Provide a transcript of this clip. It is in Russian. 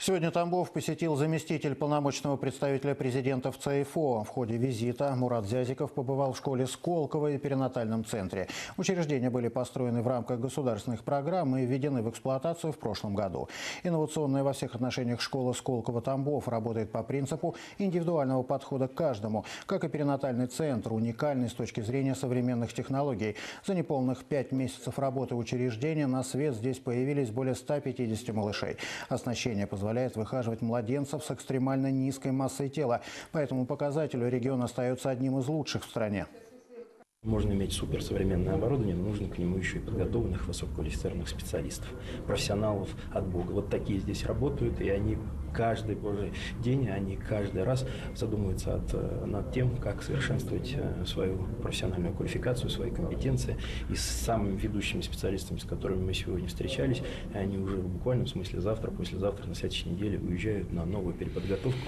Сегодня Тамбов посетил заместитель полномочного представителя президента в ЦАИФО. В ходе визита Мурат Зязиков побывал в школе Сколково и перинатальном центре. Учреждения были построены в рамках государственных программ и введены в эксплуатацию в прошлом году. Инновационная во всех отношениях школа Сколково-Тамбов работает по принципу индивидуального подхода к каждому, как и перинатальный центр, уникальный с точки зрения современных технологий. За неполных 5 месяцев работы учреждения на свет здесь появились более 150 малышей. Оснащение позволяет выхаживать младенцев с экстремально низкой массой тела. По этому показателю регион остается одним из лучших в стране. Можно иметь суперсовременное оборудование, но нужно к нему еще и подготовленных высококвалифицированных специалистов, профессионалов от Бога. Вот такие здесь работают, и они каждый божий день, они каждый раз задумываются над тем, как совершенствовать свою профессиональную квалификацию, свои компетенции. И с самыми ведущими специалистами, с которыми мы сегодня встречались, они уже в буквальном смысле завтра, послезавтра, на следующей неделе уезжают на новую переподготовку.